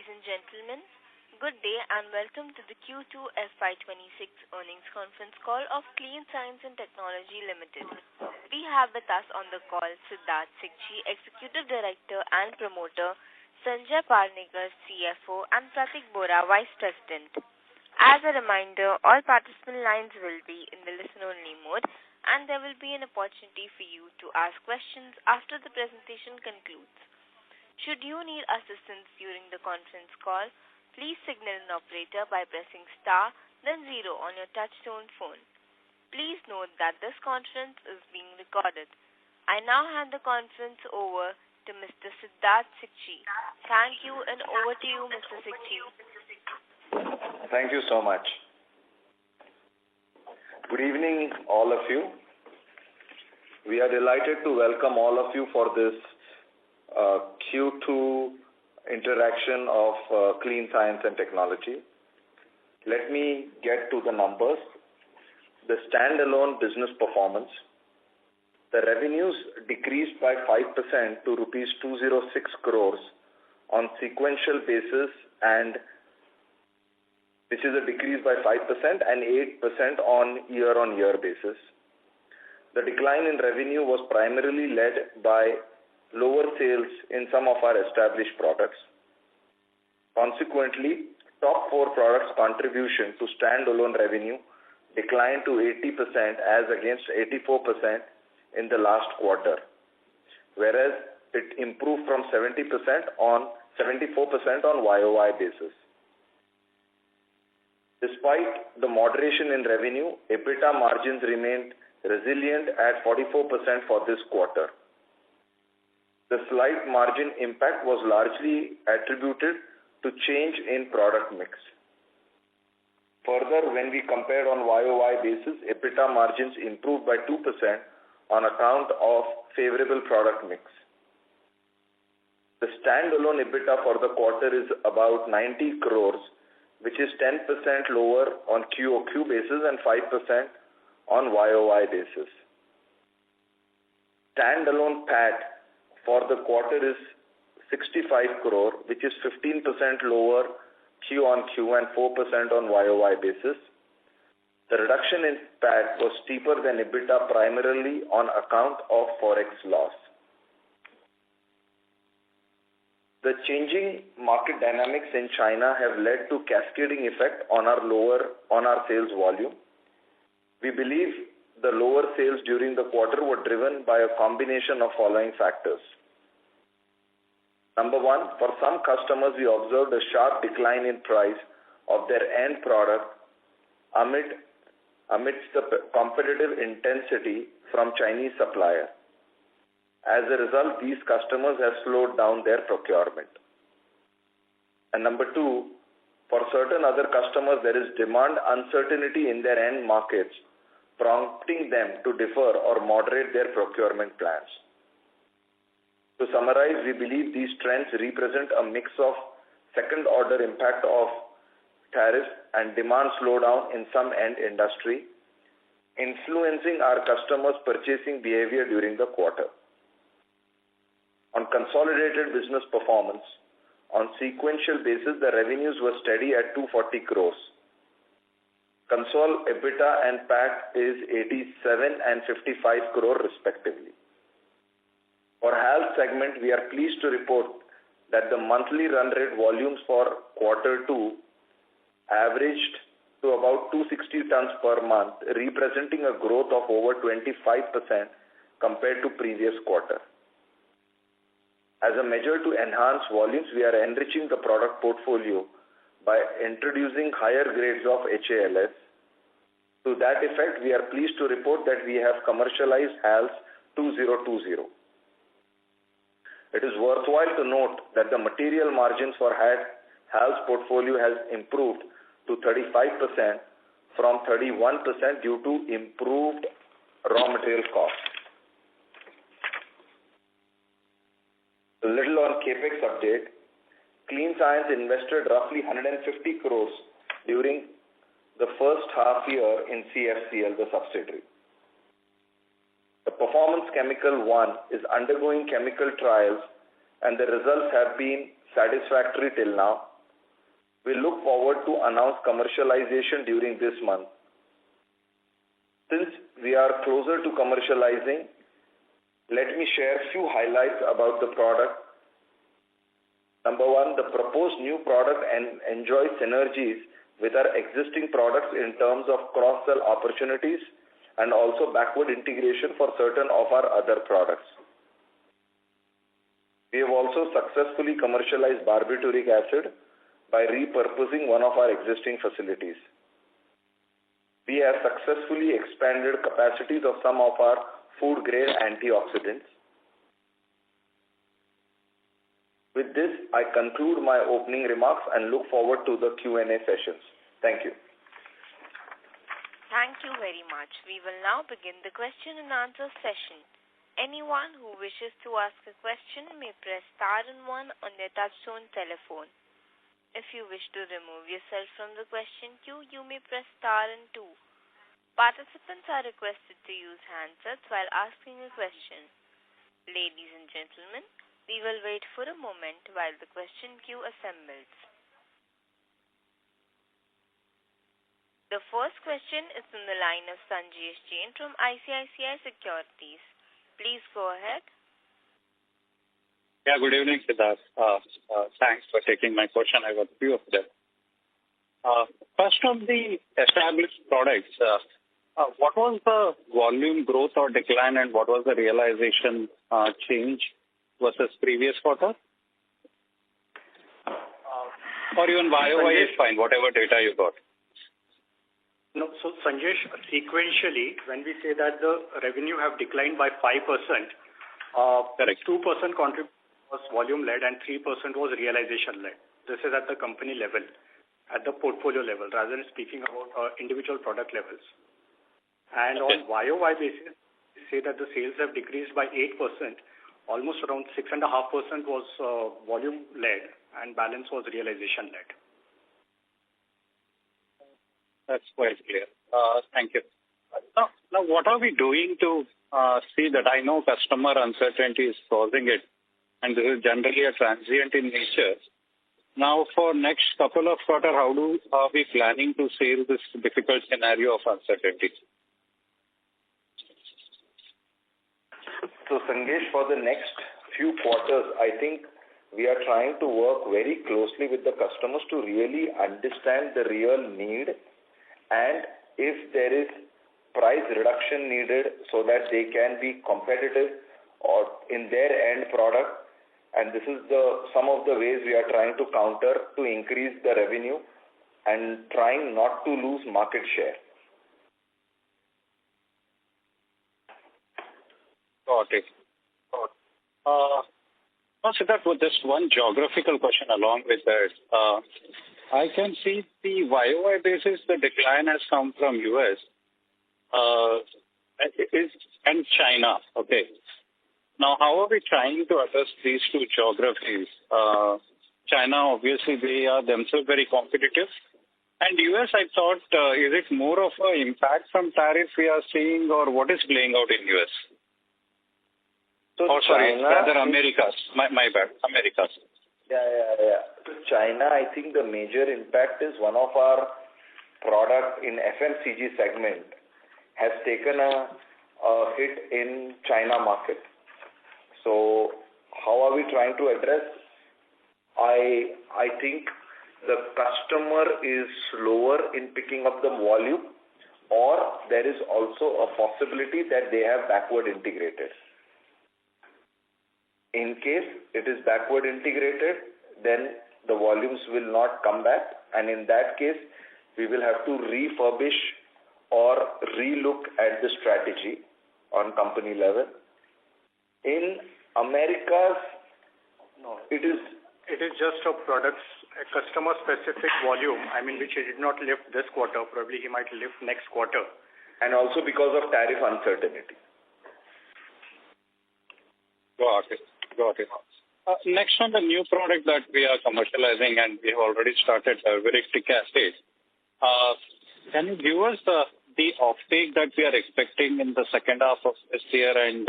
Ladies and gentlemen, good day and welcome to the Q2 FY2026 earnings conference call of Clean Science and Technology Limited. We have with us on the call Siddharth Sikchi, Executive Director and Promoter, Sanjay Parnikar, CFO, and Pratik Bora, Vice President. As a reminder, all participant lines will be in the listen-only mode and there will be an opportunity for you to ask questions after the presentation concludes. Should you need assistance during the conference call, please signal an operator by pressing star then 0 on your touchtone phone. Please note that this conference is being recorded. I now hand the conference over to Mr. Siddharth Sikchi. Thank you and over to you, Mr. Sikchi. Thank you so much. Good evening, all of you. We are delighted to welcome all of you for this Q2 interaction of Clean Science and Technology. Let me get to the numbers. The standalone business performance. The revenues decreased by 5% to rupees 206 crores on sequential basis, and which is a decrease by 5% and 8% on year-on-year basis. The decline in revenue was primarily led by lower sales in some of our established products. Consequently, top 4 products' contribution to standalone revenue declined to 80% as against 84% in the last quarter, whereas it improved from 74% on YOY basis. Despite the moderation in revenue, EBITDA margins remained resilient at 44% for this quarter. The slight margin impact was largely attributed to change in product mix. Further, when we compared on YOY basis, EBITDA margins improved by 2% on account of favorable product mix. The standalone EBITDA for the quarter is about 90 crores, which is 10% lower on QOQ basis and 5% on YOY basis. Standalone PAT for the quarter is 65 crore, which is 15% lower Q on Q and 4% on YOY basis. The reduction in PAT was steeper than EBITDA primarily on account of forex loss. The changing market dynamics in China have led to cascading effect on our sales volume. We believe the lower sales during the quarter were driven by a combination of following factors. Number 1, for some customers we observed a sharp decline in price of their end product amidst the competitive intensity from Chinese supplier. As a result, these customers have slowed down their procurement. And number 2, for certain other customers there is demand uncertainty in their end markets, prompting them to defer or moderate their procurement plans. To summarize, we believe these trends represent a mix of second-order impact of tariffs and demand slowdown in some end industry, influencing our customers' purchasing behavior during the quarter. On consolidated business performance, on sequential basis, the revenues were steady at 240 crores. Consol EBITDA and PAT is 87 and 55 crore respectively. For HALS segment, we are pleased to report that the monthly run rate volumes for quarter 2 averaged to about 260 tons per month, representing a growth of over 25% compared to previous quarter. As a measure to enhance volumes, we are enriching the product portfolio by introducing higher grades of HALS. To that effect, we are pleased to report that we have commercialized HALS 2020. It is worthwhile to note that the material margins for HALS portfolio has improved to 35% from 31% due to improved raw material cost. A little on CAPEX update. Clean Science invested roughly 150 crores during the first half year in CFCL, the subsidiary. The Performance Chemical 1 is undergoing chemical trials and the results have been satisfactory till now. We look forward to announce commercialization during this month. Since we are closer to commercializing, let me share a few highlights about the product. Number one, the proposed new product enjoys synergies with our existing products in terms of cross-sell opportunities and also backward integration for certain of our other products. We have also successfully commercialized barbituric acid by repurposing one of our existing facilities. We have successfully expanded capacities of some of our food-grade antioxidants. With this, I conclude my opening remarks and look forward to the Q&A sessions. Thank you. Thank you very much. We will now begin the question and answer session. Anyone who wishes to ask a question may press star and 1 on their touchtone telephone. If you wish to remove yourself from the question queue, you may press star and 2. Participants are requested to use handsets while asking a question. Ladies and gentlemen, we will wait for a moment while the question queue assembles. The first question is from the line of Sanjesh Jain from ICICI Securities. Please go ahead. Yeah, good evening, Siddharth. Thanks for taking my question. I got a few of them. First, of the established products, what was the volume growth or decline, and what was the realization change versus previous quarter? Or even YOY is fine, whatever data you got. No, so Sanjesh, sequentially, when we say that the revenue have declined by 5%, correct. 2% contribution was volume-led and 3% was realization-led. This is at the company level, at the portfolio level, rather than speaking about individual product levels. And on YOY basis, we say that the sales have decreased by 8%. Almost around 6.5% was volume-led and balance was realization-led. That's quite clear. Thank you. Now, what are we doing to see that? I know customer uncertainty is causing it, and this is generally a transient in nature. Now, for next couple of quarters, how are we planning to sail this difficult scenario of uncertainty? So, Sanjesh, for the next few quarters, I think we are trying to work very closely with the customers to really understand the real need and if there is price reduction needed so that they can be competitive or in their end product. And this is some of the ways we are trying to counter to increase the revenue and trying not to lose market share. Got it. Siddharth, with just one geographical question along with that. I can see the YOY basis, the decline has come from US and China. Okay. Now, how are we trying to address these two geographies? China, obviously, they are themselves very competitive. And US, I thought, is it more of an impact from tariff we are seeing, or what is playing out in US? So rather Americas. My bad, Americas. Yeah. China, I think the major impact is one of our products in FMCG segment has taken a hit in China market. So how are we trying to address? I think the customer is slower in picking up the volume, or there is also a possibility that they have backward integrated. In case it is backward integrated, then the volumes will not come back, and in that case, we will have to refurbish or relook at the strategy on company level. In Americas, it is just a customer-specific volume, which he did not lift this quarter. Probably he might lift next quarter. And also because of tariff uncertainty. Got it. Next on the new product that we are commercializing, and we have already started Veritic acid. Can you give us the offtake that we are expecting in the second half of this year and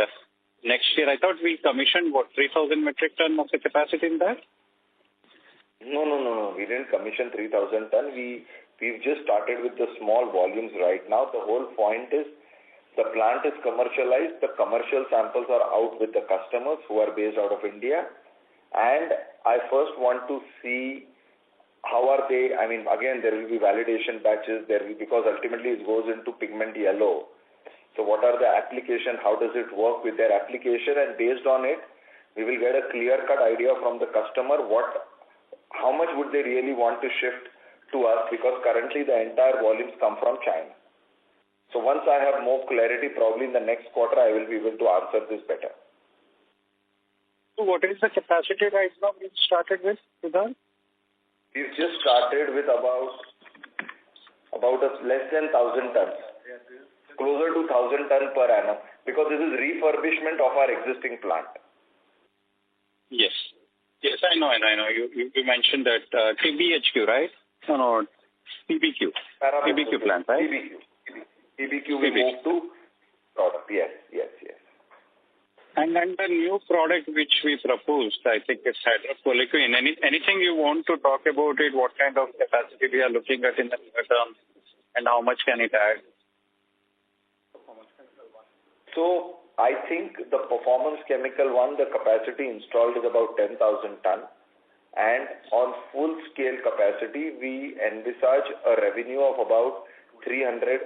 next year? I thought we commissioned 3,000 metric ton of the capacity in that? No. We didn't commission 3,000 ton. We've just started with the small volumes right now. The whole point is the plant is commercialized. The commercial samples are out with the customers who are based out of India. And I first want to see how are they, again, there will be validation batches, because ultimately it goes into pigment yellow. So what are the application, how does it work with their application, and based on it, we will get a clear-cut idea from the customer how much would they really want to shift to us, because currently the entire volumes come from China. So once I have more clarity, probably in the next quarter, I will be able to answer this better. So what is the capacity right now we started with, Siddharth? We've just started with about less than 1,000 tons, closer to 1,000 tons per annum, because this is refurbishment of our existing plant. Yes, I know. You mentioned that TBHQ, right? No, PBQ. PBQ plant, right? PBQ will move to product. Yes. And then the new product which we proposed, I think it's hydropolyquin. Anything you want to talk about it? What kind of capacity we are looking at in the near term, and how much can it add? So I think the performance chemical one, the capacity installed is about 10,000 ton, and on full scale capacity, we envisage a revenue of about 300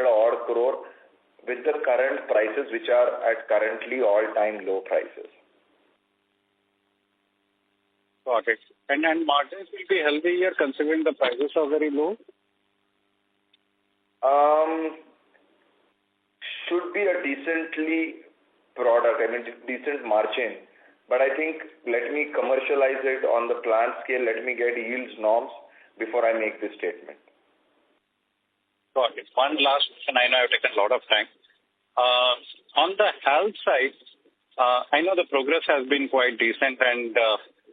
odd crore with the current prices, which are at currently all-time low prices. Got it. And margins will be healthy here considering the prices are very low? Should be a decent margin. But I think let me commercialize it on the plant scale, let me get yields norms before I make this statement. Got it. One last question. I know I've taken a lot of time. On the health side, I know the progress has been quite decent and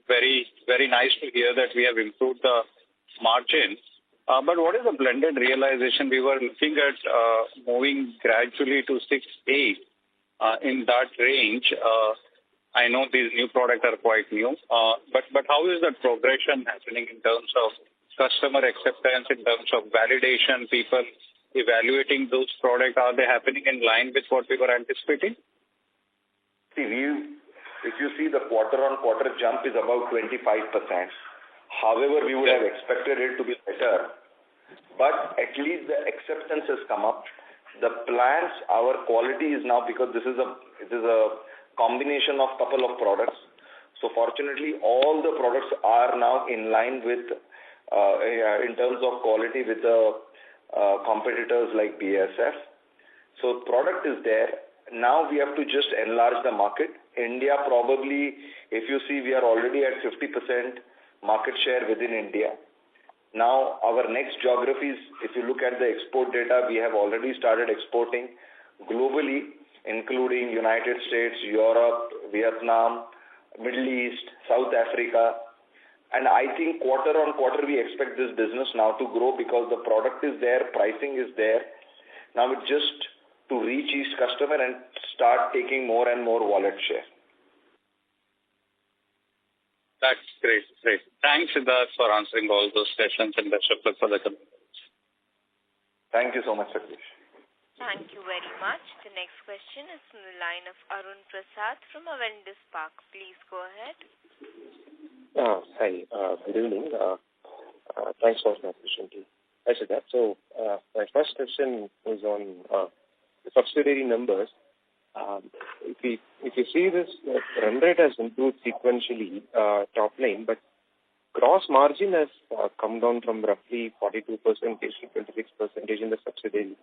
very, very nice to hear that we have improved the margin. But what is the blended realization? We were looking at moving gradually to 6-8 in that range. I know these new products are quite new, but how is that progression happening in terms of customer acceptance, in terms of validation, people evaluating those products? Are they happening in line with what we were anticipating? See, if you see the quarter-on-quarter jump is about 25%. However, we would have expected it to be better, but at least the acceptance has come up. The plants, our quality is now, because this is a combination of couple of products. So fortunately, all the products are now in line with, in terms of quality with the competitors like BASF. So product is there. Now we have to just enlarge the market. India probably, if you see, we are already at 50% market share within India. Now our next geographies, if you look at the export data, we have already started exporting globally, including United States, Europe, Vietnam, Middle East, South Africa. And I think quarter on quarter we expect this business now to grow because the product is there, pricing is there. Now it's just to reach each customer and start taking more and more wallet share. That's great. Thanks, Siddharth, for answering all those questions, and best of luck for the company. Thank you so much, Satish. Thank you very much. The next question is from the line of Arun Prasad from Avendus Spark. Please go ahead. Hi, good evening. Thanks for the opportunity. Hi, Siddharth. So my first question is on the subsidiary numbers. If you see this, run rate has improved sequentially, top line, but gross margin has come down from roughly 42% to 26% in the subsidiary.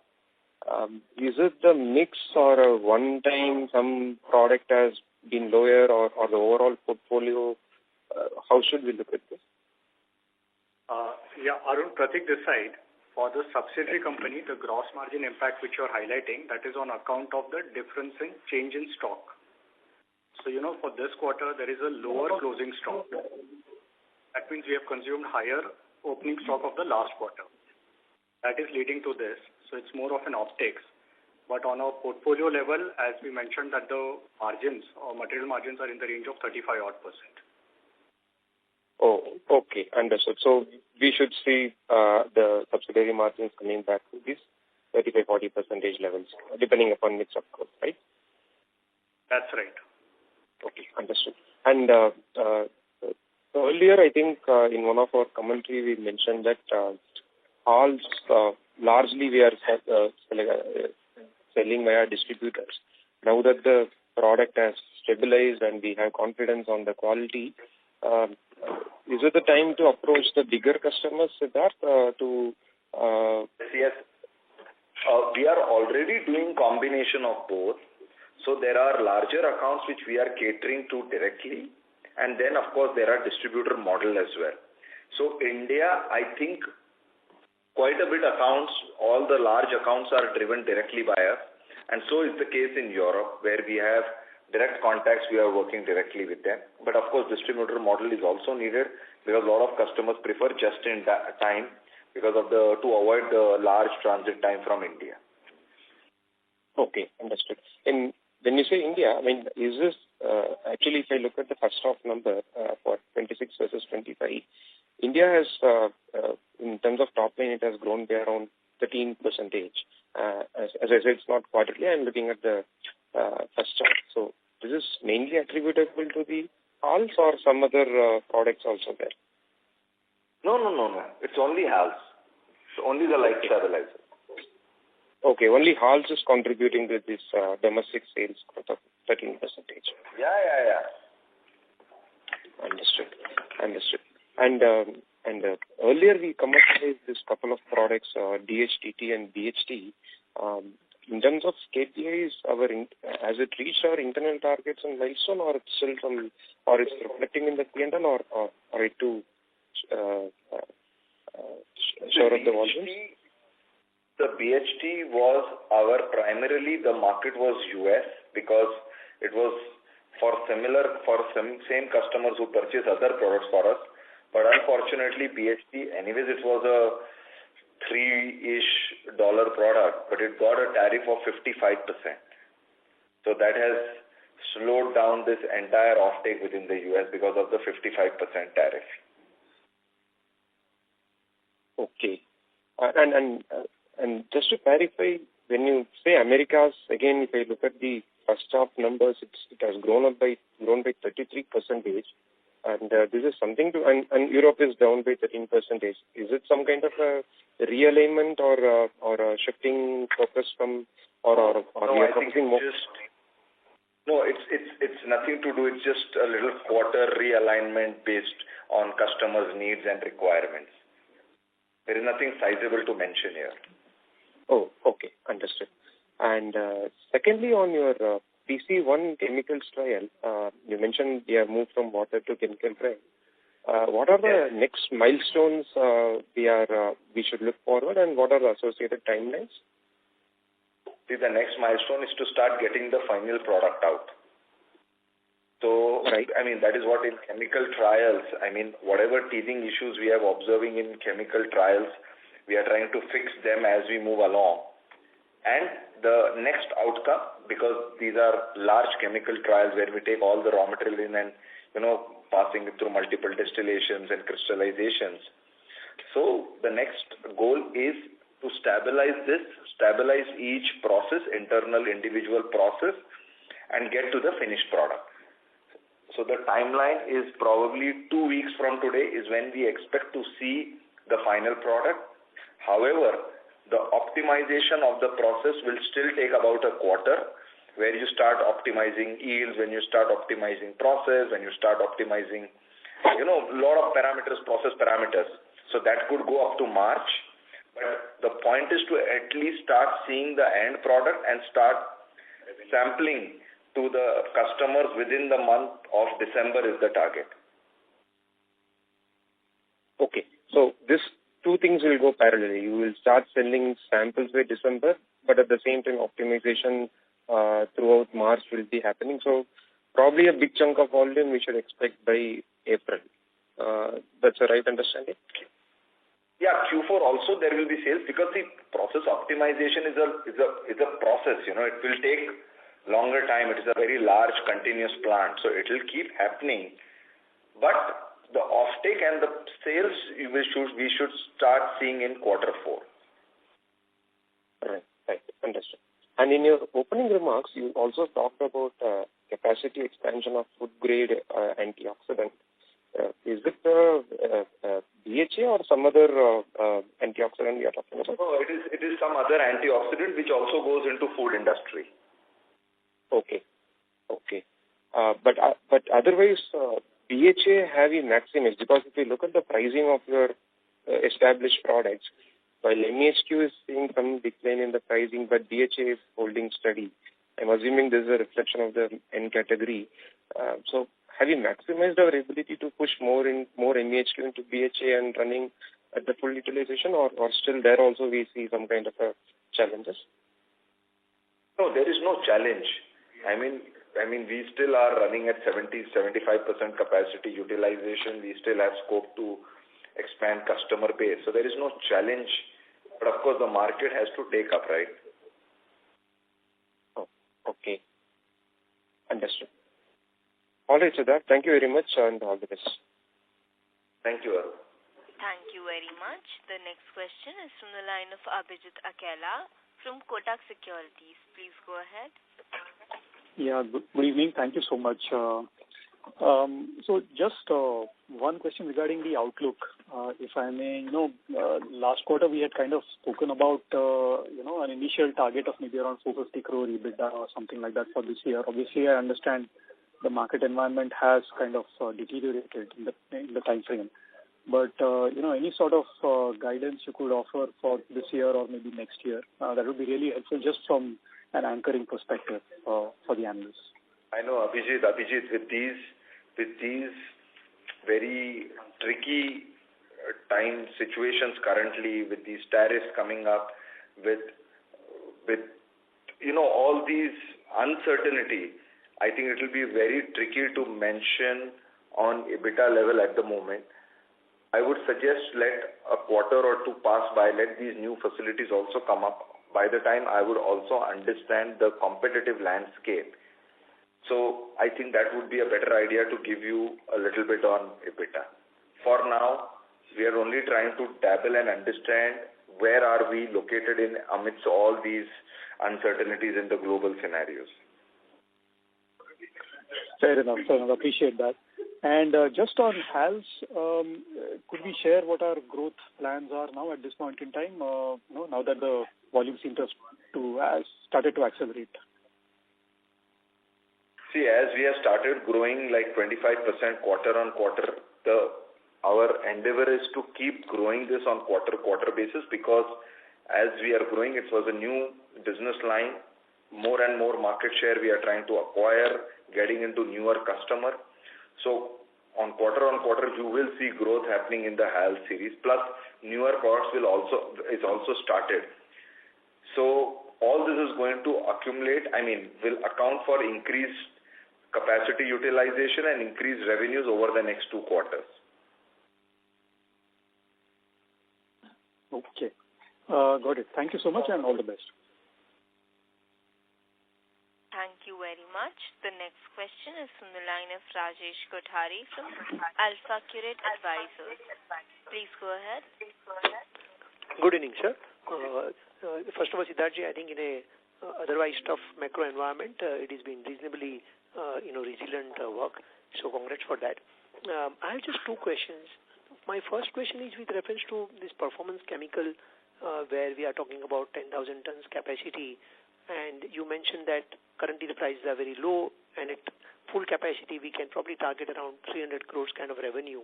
Is it the mix or a one-time some product has been lower or the overall portfolio? How should we look at this? Arun, Pratik this side. For the subsidiary company, the gross margin impact which you are highlighting, that is on account of the difference in change in stock. So, for this quarter, there is a lower closing stock. That means we have consumed higher opening stock of the last quarter. That is leading to this. So it's more of an optics. But on a portfolio level, as we mentioned that the margins or material margins are in the range of 35%. Oh, okay. Understood. So we should see the subsidiary margins coming back to these 35-40% levels, depending upon mix, of course, right? That's right. Okay, understood. And earlier, I think in one of our commentary, we mentioned that halls largely we are selling via distributors. Now that the product has stabilized and we have confidence on the quality, is it the time to approach the bigger customers, Siddharth, Yes. We are already doing combination of both. So there are larger accounts which we are catering to directly, and then of course there are distributor model as well. So India, I think quite a bit accounts, all the large accounts are driven directly by us, and so is the case in Europe where we have direct contacts, we are working directly with them. But of course distributor model is also needed because a lot of customers prefer just in time because of to avoid the large transit time from India. Okay, understood. And when you say India, I mean, is this actually, if I look at the first half number for 26 versus 25, India has, in terms of top line, it has grown by around 13%. As I said, it's not quarterly. I'm looking at the first half. So this is mainly attributable to the halls or some other products also there? No. It's only halls. It's only the light stabilizer. Okay, only halls is contributing to this domestic sales growth of 13%. Yeah. Understood. And earlier we commercialized this couple of products, DHTT and BHT. In terms of KPIs, has it reached our internal targets and milestone, or it's still or it's reflecting in the P&L, or it to shore up the volumes? The BHT was primarily the market was US because it was for same customers who purchase other products for us. But unfortunately, BHT, anyways, it was a $3-ish product, but it got a tariff of 55%. So that has slowed down this entire offtake within the US because of the 55% tariff. Okay. And just to clarify, when you say Americas, again, if I look at the first half numbers, it has grown by 33%, and this is something to, and Europe is down by 13%. Is it some kind of a realignment or a shifting focus from, or no, we are focusing more? No, it's nothing to do. It's just a little quarter realignment based on customers' needs and requirements. There is nothing sizable to mention here. Oh, okay. Understood. And secondly, on your PC1 chemicals trial, you mentioned you have moved from water to chemical trial. What are the next milestones we should look forward, and what are the associated timelines? See, the next milestone is to start getting the final product out. So, right. I mean, that is what in chemical trials, I mean, whatever teething issues we have observing in chemical trials, we are trying to fix them as we move along. And the next outcome, because these are large chemical trials where we take all the raw material in and, passing it through multiple distillations and crystallizations. So the next goal is to stabilize each process, internal individual process, and get to the finished product. So the timeline is probably 2 weeks from today is when we expect to see the final product. However, the optimization of the process will still take about a quarter, where you start optimizing yields, when you start optimizing process, when you start optimizing, a lot of parameters, process parameters. So that could go up to March. But the point is to at least start seeing the end product and start sampling to the customers within the month of December is the target. Okay. So these two things will go parallelly. You will start selling samples by December, but at the same time optimization throughout March will be happening. So probably a big chunk of volume we should expect by April. That's a right understanding? Yeah, Q4 also there will be sales because the process optimization is a process. It will take longer time. It is a very large continuous plant, so it will keep happening. But the offtake and the sales we should start seeing in quarter 4. Right. Understood. And in your opening remarks, you also talked about capacity expansion of food grade antioxidant. Is it BHA or some other antioxidant you are talking about? No, it is some other antioxidant which also goes into food industry. Okay. But otherwise, BHA have you maximized? Because if you look at the pricing of your established products, while MEHQ is seeing some decline in the pricing, but BHA is holding steady. I'm assuming this is a reflection of the N category. So have you maximized our ability to push more MEHQ into BHA and running at the full utilization, or still there also we see some kind of challenges? No, there is no challenge. I mean, we still are running at 70-75% capacity utilization. We still have scope to expand customer base. So there is no challenge. But of course, the market has to take up, right? Oh, okay. Understood. All right, Siddharth. Thank you very much and all the best. Thank you, Arun. Thank you very much. The next question is from the line of Abhijit Akella from Kotak Securities. Please go ahead. Yeah, good evening. Thank you so much. So just one question regarding the outlook, if I may. Last quarter we had kind of spoken about, an initial target of maybe around 450 crore EBITDA or something like that for this year. Obviously, I understand the market environment has kind of deteriorated in the time frame. But, any sort of guidance you could offer for this year or maybe next year, that would be really helpful just from an anchoring perspective for the analysts. I know, Abhijit, with these very tricky time situations currently, with these tariffs coming up, with all these uncertainty, I think it will be very tricky to mention on EBITDA level at the moment. I would suggest let a quarter or two pass by, let these new facilities also come up. By the time I would also understand the competitive landscape. So I think that would be a better idea to give you a little bit on EBITDA. For now, we are only trying to dabble and understand where are we located in amidst all these uncertainties in the global scenarios. Fair enough. Appreciate that. And just on HALS, could we share what our growth plans are now at this point in time, now that the volume seems to started to accelerate? See, as we have started growing like 25% quarter on quarter, our endeavor is to keep growing this on quarter basis, because as we are growing, it was a new business line, more and more market share we are trying to acquire, getting into newer customer. So on quarter, you will see growth happening in the HALS series. Plus, newer products is also started. So all this is going to accumulate. Will account for increased capacity utilization and increased revenues over the next 2 quarters. Okay, got it. Thank you so much and all the best. Thank you very much. The next question is from the line of Rajesh Kothari from Alpha Curate Advisors. Please go ahead. Good evening, sir. First of all, Siddharthji, I think in a otherwise tough macro environment, it has been reasonably, resilient work. So congrats for that. I have just 2 questions. My first question is with reference to this performance chemical, where we are talking about 10,000 tons capacity, and you mentioned that currently the prices are very low, and at full capacity we can probably target around 300 crores kind of revenue.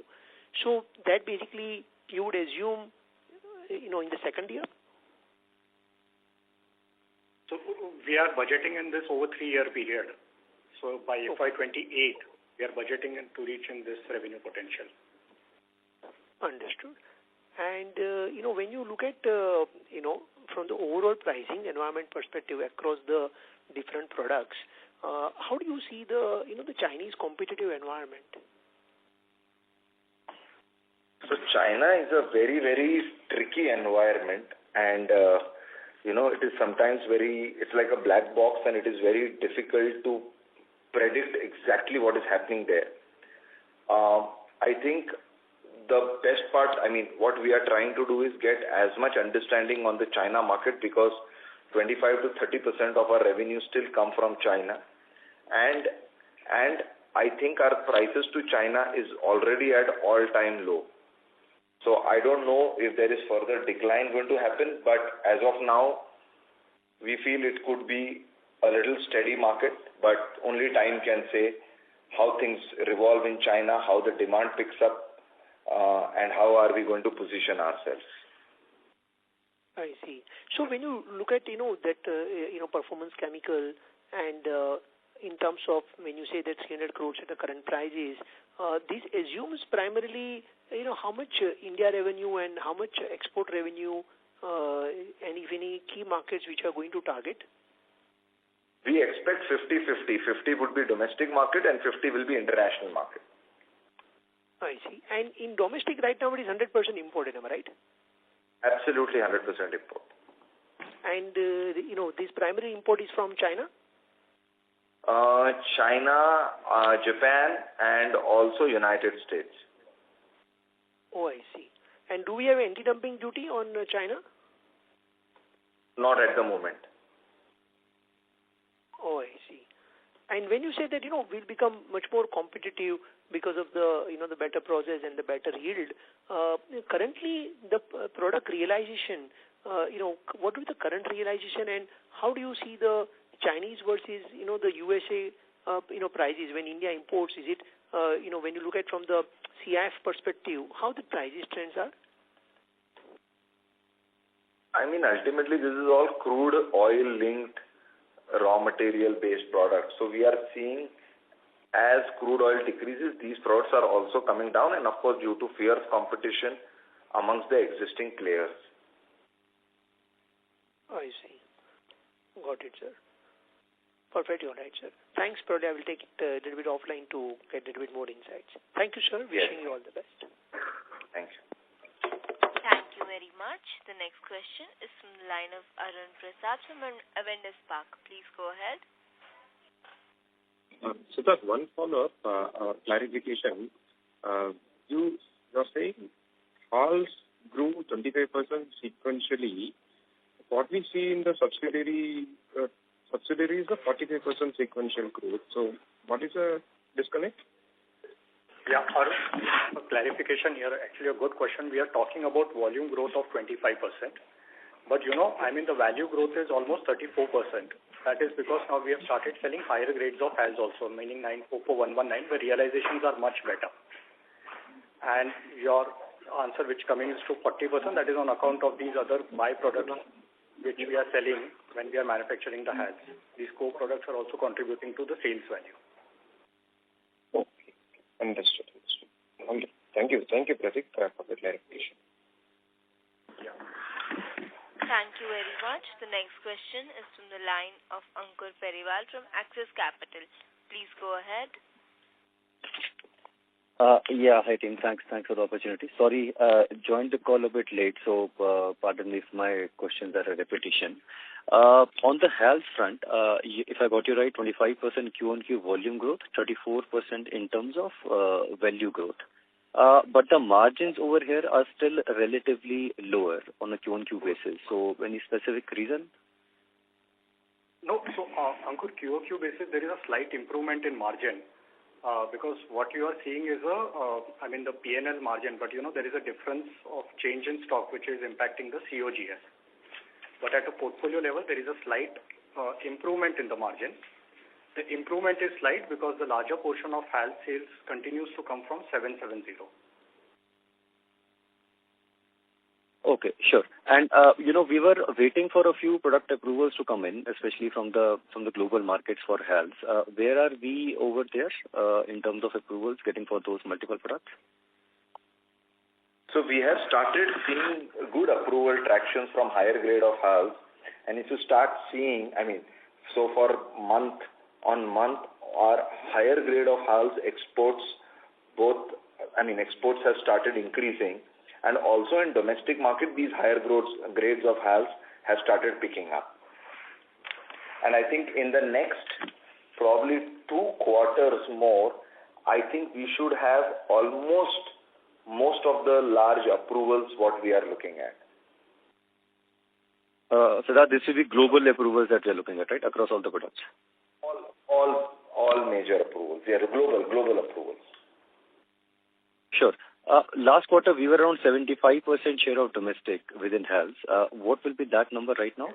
So that basically you would assume, in the second year? So we are budgeting in this over 3-year period. So by FY28, we are budgeting to reach in this revenue potential. Understood. And, when you look at, from the overall pricing environment perspective across the different products, how do you see the Chinese competitive environment? So China is a very, very tricky environment, and, it is sometimes it's like a black box, and it is very difficult to predict exactly what is happening there. I think the best part, what we are trying to do is get as much understanding on the China market, because 25 to 30% of our revenue still come from China. And I think our prices to China is already at all-time low. So I don't know if there is further decline going to happen, but as of now, we feel it could be a little steady market, but only time can say how things revolve in China, how the demand picks up, and how are we going to position ourselves. I see. So when you look at, that, performance chemical and in terms of when you say that 300 crores at the current prices, this assumes primarily, how much India revenue and how much export revenue and if any key markets which are going to target? We expect 50-50. 50 would be domestic market and 50 will be international market. I see. And in domestic right now it is 100% imported, am I right? Absolutely 100% import. And, this primary import is from China? China, Japan, and also United States. Oh, I see. And do we have anti-dumping duty on China? Not at the moment. Oh, I see. And when you say that, we'll become much more competitive because of the, the better process and the better yield, currently the product realization, what is the current realization and how do you see the Chinese versus, the USA, prices when India imports? Is it, when you look at from the CIF perspective, how the prices trends are? Ultimately this is all crude oil linked raw material based products. So we are seeing as crude oil decreases, these products are also coming down, and of course due to fierce competition amongst the existing players. I see. Got it, sir. Perfect. All right, sir. Thanks, probably I will take it a little bit offline to get a little bit more insights. Thank you, sir. Wishing you all the best. Thank you. Thank you very much. The next question is from the line of Arun Prasad from Avendus Spark. Please go ahead. So that one follow-up clarification. You're saying HALS grew 25% sequentially. What we see in the subsidiary is a 45% sequential growth. So what is the disconnect? Yeah, Arun, for clarification here, actually a good question. We are talking about volume growth of 25%. But the value growth is almost 34%. That is because now we have started selling higher grades of HALS also, meaning 944-119, where realizations are much better. And your answer which coming is to 40%, that is on account of these other byproducts which we are selling when we are manufacturing the HALS. These co-products are also contributing to the sales value. Okay. Understood. Okay. Thank you, Pratik, for the clarification. Yeah. Thank you very much. The next question is from the line of Ankur Periwal from Axis Capital. Please go ahead. Hi team. Thanks for the opportunity. Sorry, joined the call a bit late, so pardon me if my questions are a repetition. On the HALS front, if I got you right, 25% Q-on-Q volume growth, 34% in terms of value growth. But the margins over here are still relatively lower on a Q-on-Q basis. So any specific reason? No, so Ankur, QOQ basis, there is a slight improvement in margin. Because what you are seeing is the P&L margin, but there is a difference of change in stock which is impacting the COGS. But at a portfolio level, there is a slight improvement in the margin. The improvement is slight because the larger portion of HALS sales continues to come from 770. Okay, sure. And we were waiting for a few product approvals to come in, especially from the global markets for HALS. Where are we over there in terms of approvals getting for those multiple products? So we have started seeing good approval tractions from higher grade of HALS, and if you start seeing, so for month on month, our higher grade of HALS exports exports have started increasing. And also in domestic market, these higher grades of HALS have started picking up. And I think in the next probably 2 quarters more, I think we should have almost most of the large approvals what we are looking at. So that this will be global approvals that we are looking at, right, across all the products? All major approvals. Yeah, global approvals. Sure. Last quarter, we were around 75% share of domestic within health. What will be that number right now?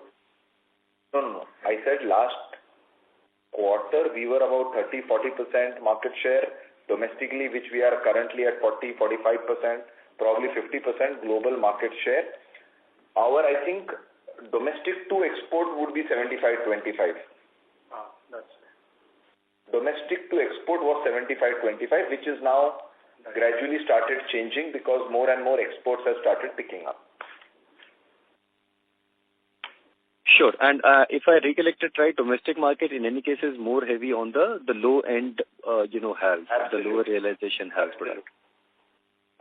No. I said last quarter, we were about 30-40% market share domestically, which we are currently at 40-45%, probably 50% global market share. I think, domestic to export would be 75-25. That's Domestic to export was 75-25, which is now gradually started changing because more and more exports have started picking up. Sure. And if I recollect it right, domestic market in any case is more heavy on the low end, health, the lower realization health product.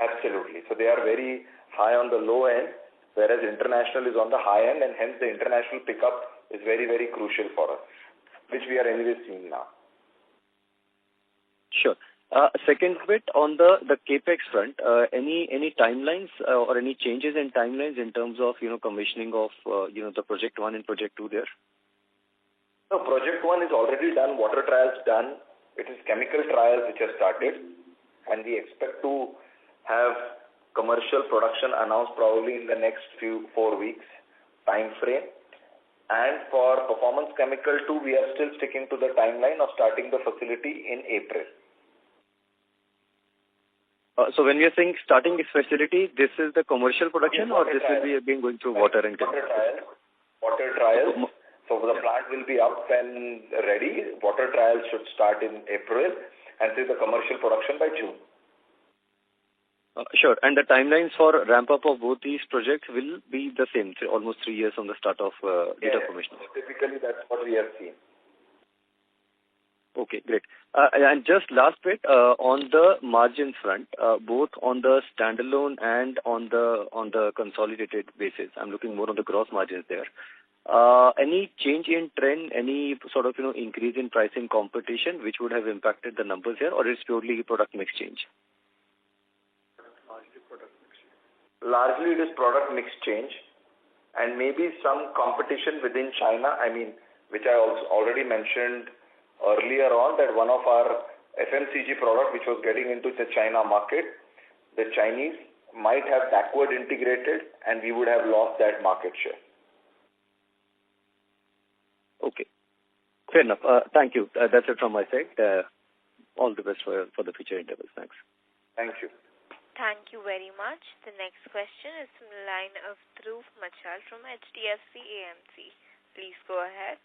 Absolutely. So they are very high on the low end, whereas international is on the high end, and hence the international pickup is very, very crucial for us, which we are anyway seeing now. Sure. Second bit on the capex front, any timelines or any changes in timelines in terms of commissioning of the project 1 and project 2 there? No, project 1 is already done. Water trials done. It is chemical trials which have started, and we expect to have commercial production announced probably in the next 4 weeks time frame. And for performance chemical 2, we are still sticking to the timeline of starting the facility in April. So when we are saying starting this facility, this is the commercial production, or this will be again going through water and chemical? Water trials. So the plant will be up and ready. Water trials should start in April, and see the commercial production by June. Sure. And the timelines for ramp up of both these projects will be the same, almost 3 years from the start of data commissioning. Typically, that's what we have seen. Okay, great. And just last bit, on the margins front, both on the standalone and on the consolidated basis, I'm looking more on the gross margins there. Any change in trend, any sort of increase in pricing competition which would have impacted the numbers here, or is purely product mix change? Largely it is product mix change, and maybe some competition within China, which I also already mentioned earlier on, that one of our FMCG product which was getting into the China market, the Chinese might have backward integrated and we would have lost that market share. Okay. Fair enough. Thank you. That's it from my side. All the best for the future endeavors. Thanks. Thank you. Thank you very much. The next question is from the line of Dhruv Machal from HDFC AMC. Please go ahead.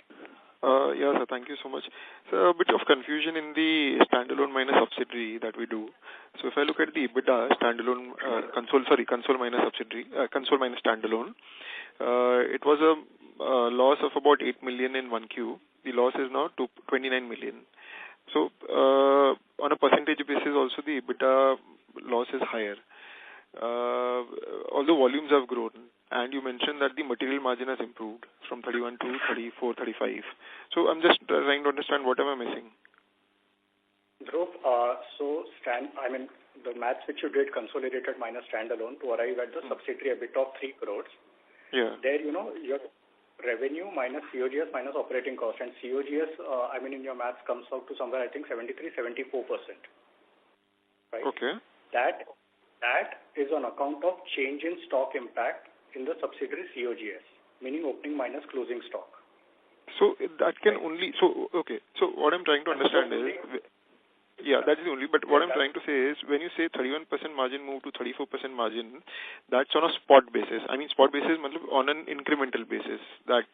Yes, sir. Thank you so much. So a bit of confusion in the standalone minus subsidiary that we do. So if I look at the EBITDA standalone, console minus subsidiary, console minus standalone, it was a loss of about 8 million in 1Q. The loss is now 29 million. So on a percentage basis, also the EBITDA loss is higher. Although volumes have grown, and you mentioned that the material margin has improved from 31 to 34, 35. So I'm just trying to understand what am I missing? Dhruv, the maths which you did, consolidated minus standalone, to arrive at the subsidiary EBITDA of 3 crores. Yeah. There, your revenue minus COGS minus operating cost, and COGS, in your maths comes out to somewhere, I think 73-74%. Right? Okay. That is on account of change in stock impact in the subsidiary COGS, meaning opening minus closing stock. So that can only, okay. So what I'm trying to understand is, yeah, that is the only, but what I'm trying to say is, when you say 31% margin move to 34% margin, that's on a spot basis. Spot basis on an incremental basis, that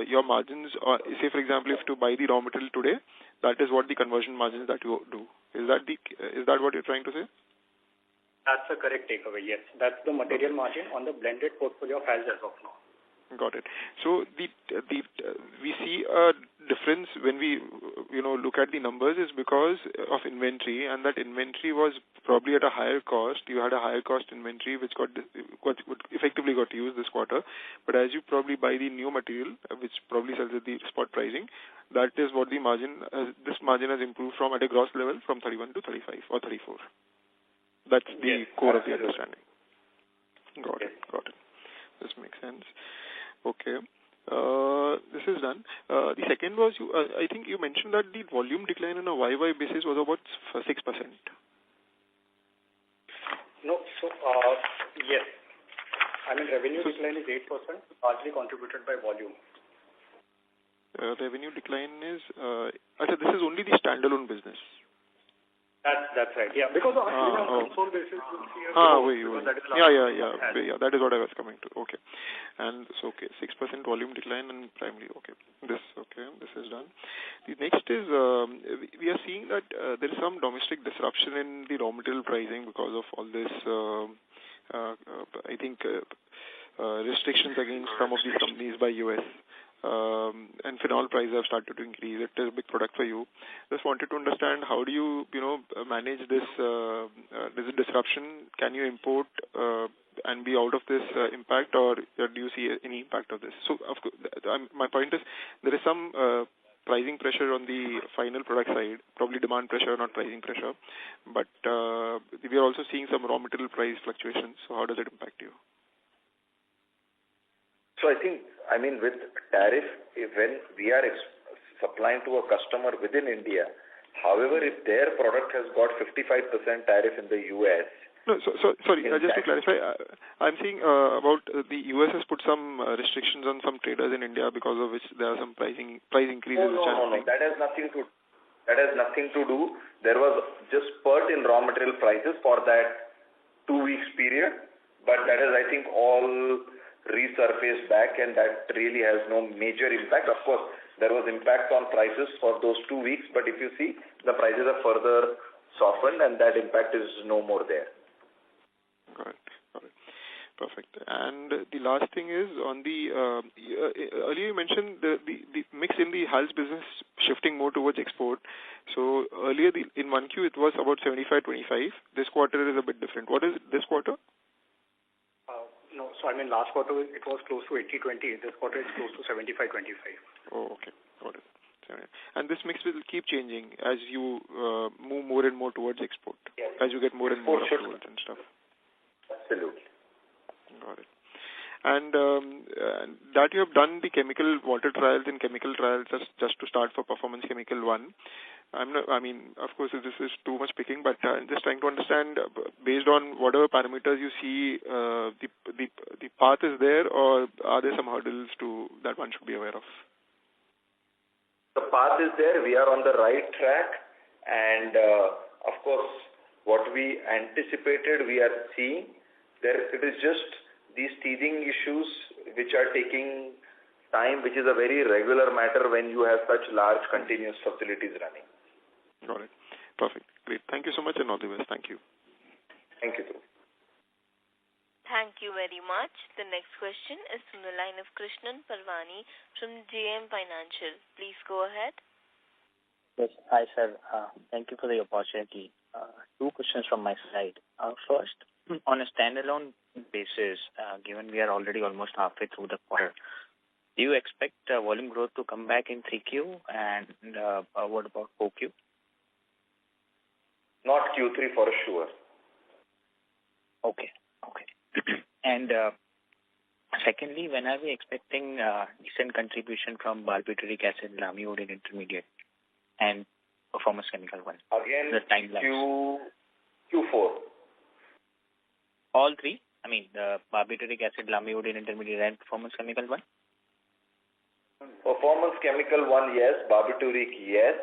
your margins, say for example, if to buy the raw material today, that is what the conversion margins that you do. Is that what you're trying to say? That's the correct takeaway, yes. That's the material margin on the blended portfolio of HALS as of now. Got it. So we see a difference when we look at the numbers is because of inventory, and that inventory was probably at a higher cost. You had a higher cost inventory which effectively got used this quarter. But as you probably buy the new material, which probably sells at the spot pricing, that is what the margin, this margin has improved from at a gross level from 31 to 35 or 34. That's the core of the understanding. Got it. This makes sense. Okay. This is done. The second was, I think you mentioned that the volume decline on a YY basis was about 6%. No, so, yes. I mean, revenue decline is 8%, largely contributed by volume. Revenue decline is, I said this is only the standalone business. That's right. Yeah, because on console basis, you'll see a growth. Yeah. That is what I was coming to. Okay. And so, 6% volume decline and primarily, This is done. The next is, we are seeing that there is some domestic disruption in the raw material pricing because of all this, I think, restrictions against some of these companies by US. And phenol prices have started to increase. It is a big product for you. Just wanted to understand how do you manage this disruption? Can you import and be out of this impact, or do you see any impact of this? So, of course, my point is there is some pricing pressure on the final product side, probably demand pressure, not pricing pressure. But we are also seeing some raw material price fluctuations. So, how does it impact you? So with tariff, when we are supplying to a customer within India, however, if their product has got 55% tariff in the US. No, sorry, just to clarify, I'm saying about the US has put some restrictions on some traders in India because of which there are some price increases. No. That has nothing to do. There was just spurt in raw material prices for that 2 weeks period, but that is, I think, all resurfaced back, and that really has no major impact. Of course, there was impact on prices for those 2 weeks, but if you see, the prices are further softened and that impact is no more there. Got it. Perfect. And the last thing is on the, earlier you mentioned the mix in the HALS business shifting more towards export. So earlier in 1Q it was about 75-25. This quarter is a bit different. What is this quarter? No, so last quarter it was close to 80-20. This quarter it's close to 75-25. Oh, okay. Got it. And this mix will keep changing as you move more and more towards export, as you get more and more approvals and stuff. Absolutely. Got it. And that you have done the chemical water trials and chemical trials just to start for Performance Chemical 1. Of course, this is too much picking, but I'm just trying to understand, based on whatever parameters you see, the path is there, or are there some hurdles that one should be aware of? The path is there. We are on the right track, and of course, what we anticipated, we are seeing. It is just these teething issues which are taking time, which is a very regular matter when you have such large continuous facilities running. Got it. Perfect. Great. Thank you so much and all the best. Thank you. Thank you. Thank you very much. The next question is from the line of Krishnan Parvani from JM Financial. Please go ahead. Yes. Hi, sir. Thank you for the opportunity. 2 questions from my side. First, on a standalone basis, given we are already almost halfway through the quarter, do you expect volume growth to come back in 3Q, and what about 4Q? Not Q3 for sure. Okay. And secondly, when are we expecting decent contribution from barbituric acid, lamivudine intermediate, and Performance Chemical 1? Again, the timelines. Q4. All 3? The barbituric acid, lamivudine intermediate, and Performance Chemical 1? Performance Chemical 1, yes. Barbituric, yes.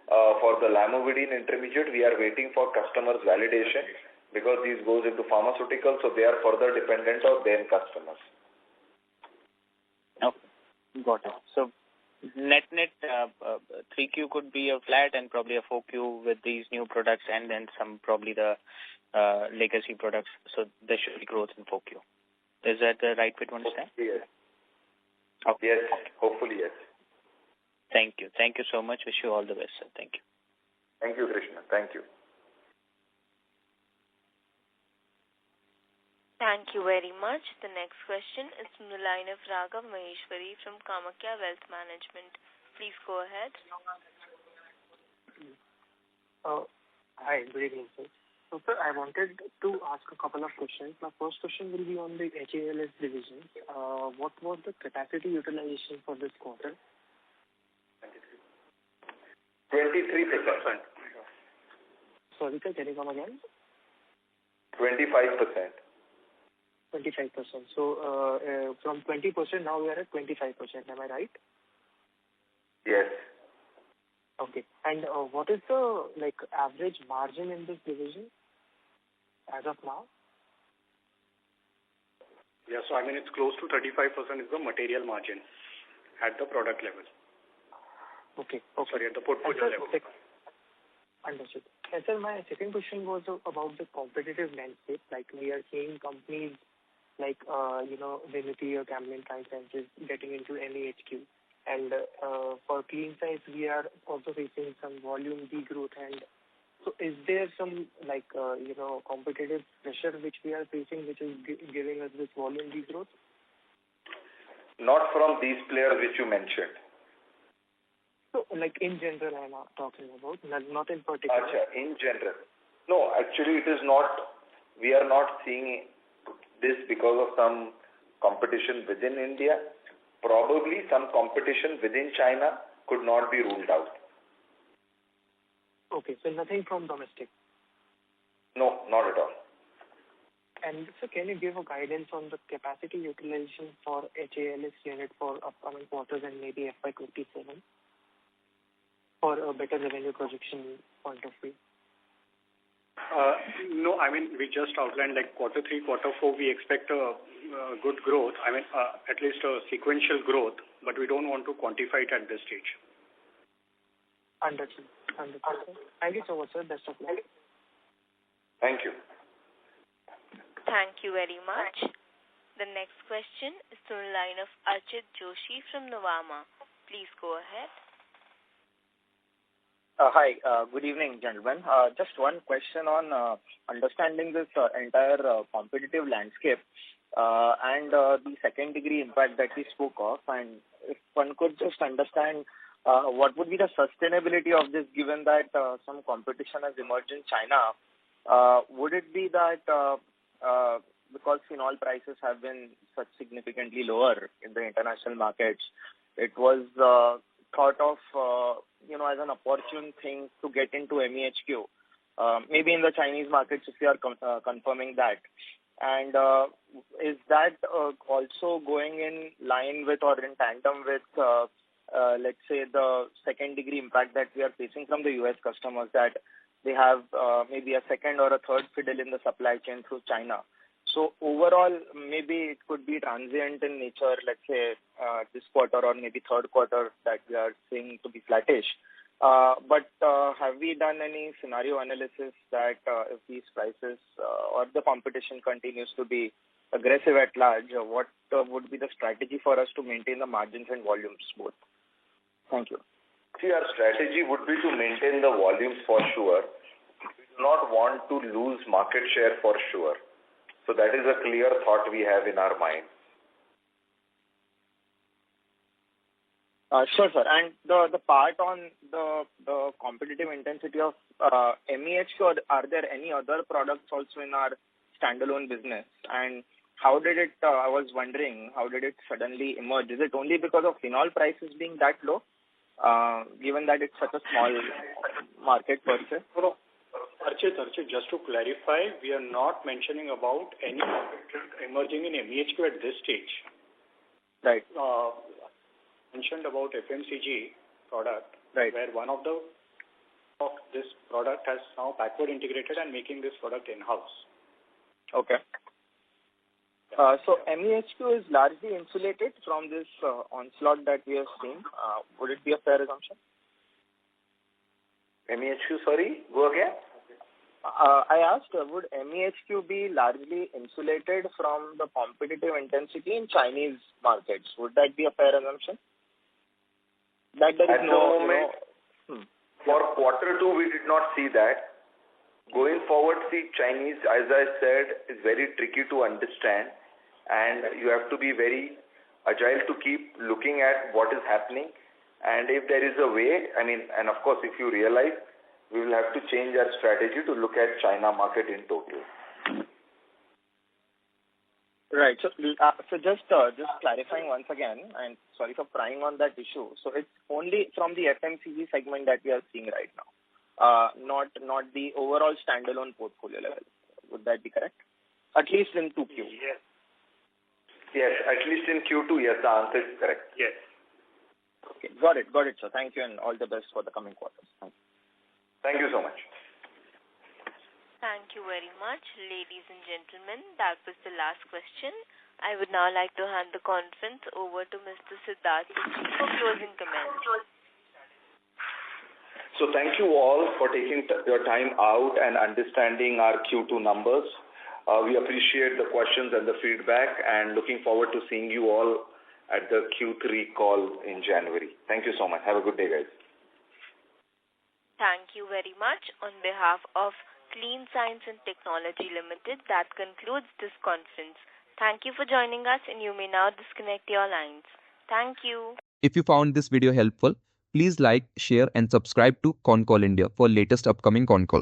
For the lamivudine intermediate, we are waiting for customers' validation because these goes into pharmaceuticals, so they are further dependent on their customers. Okay, got it. So, net 3Q could be a flat and probably a 4Q with these new products, and then some probably the legacy products. So there should be growth in 4Q. Is that the right way to understand? Yes. Okay. Yes. Hopefully, yes. Thank you. Thank you so much. Wish you all the best, sir. Thank you. Thank you, Krishna. Thank you. Thank you very much. The next question is from the line of Raghav Maheshwari from Kamakya Wealth Management. Please go ahead. Hi, good evening, sir. So, sir, I wanted to ask a couple of questions. My first question will be on the HALS division. What was the capacity utilization for this quarter? 23%. Sorry, sir, can you come again? 25%. 25%. So, from 20% now we are at 25%. Am I right? Yes. Okay. And what is the average margin in this division as of now? Yeah, so it's close to 35% is the material margin at the product level. Okay. Sorry, at the portfolio level. Understood. And sir, my second question was about the competitive landscape. We are seeing companies like, Vinity or Camlin Fine Sciences getting into MEHQ. And for Clean Science, we are also facing some volume degrowth. And so is there some, competitive pressure which we are facing which is giving us this volume degrowth? Not from these players which you mentioned. So, in general, I'm talking about, not in particular. In general. No, actually it is not. We are not seeing this because of some competition within India. Probably some competition within China could not be ruled out. Okay, so nothing from domestic? No, not at all. And so can you give a guidance on the capacity utilization for HALS unit for upcoming quarters and maybe FY27 for a better revenue projection point of view? No, we just outlined quarter 3, quarter 4, we expect a good growth. At least a sequential growth, but we don't want to quantify it at this stage. Understood. Thank you so much, sir. Best of luck. Thank you. Thank you very much. The next question is to the line of Archit Joshi from Nuvama. Please go ahead. Hi, good evening, gentlemen. Just one question on understanding this entire competitive landscape and the second degree impact that we spoke of, and if one could just understand what would be the sustainability of this given that some competition has emerged in China. Would it be that because phenol prices have been such significantly lower in the international markets, it was thought of as an opportune thing to get into MEHQ, maybe in the Chinese markets if you are confirming that. And is that also going in line with or in tandem with, let's say, the second degree impact that we are facing from the US customers, that they have maybe a second or a third fiddle in the supply chain through China? So overall, maybe it could be transient in nature, let's say this quarter or maybe third quarter that we are seeing to be flattish. But have we done any scenario analysis that if these prices or the competition continues to be aggressive at large, what would be the strategy for us to maintain the margins and volumes both? Thank you. See, our strategy would be to maintain the volumes for sure. We do not want to lose market share for sure. So that is a clear thought we have in our mind. Sure, sir. And the part on the competitive intensity of MEHQ, are there any other products also in our standalone business? And how did it, I was wondering, how did it suddenly emerge? Is it only because of phenol prices being that low, given that it's such a small market per se? Archit, just to clarify, we are not mentioning about any competitor emerging in MEHQ at this stage. Right. Mentioned about FMCG product, right, where one of this product has now backward integrated and making this product in-house. Okay. So MEHQ is largely insulated from this onslaught that we have seen. Would it be a fair assumption? MEHQ, sorry, go again. I asked, would MEHQ be largely insulated from the competitive intensity in Chinese markets? Would that be a fair assumption? That there is at the moment, for quarter 2, we did not see that. Going forward, see, Chinese, as I said, is very tricky to understand, and you have to be very agile to keep looking at what is happening. And if there is a way, and of course, if you realize, we will have to change our strategy to look at China market in total. Right. So just clarifying once again, and sorry for prying on that issue. So it's only from the FMCG segment that we are seeing right now, not the overall standalone portfolio level. Would that be correct? At least in 2Q. Yes. Yes, at least in Q2, yes, the answer is correct. Yes. Okay, got it, sir. Thank you, and all the best for the coming quarters. Thank you so much. Thank you very much, ladies and gentlemen. That was the last question. I would now like to hand the conference over to Mr. Siddharth for closing comments. So thank you all for taking your time out and understanding our Q2 numbers. We appreciate the questions and the feedback, and looking forward to seeing you all at the Q3 call in January. Thank you so much. Have a good day, guys. Thank you very much. On behalf of Clean Science and Technology Limited, that concludes this conference. Thank you for joining us, and you may now disconnect your lines. Thank you. If you found this video helpful, please like, share and subscribe to Concall India for latest upcoming Concall.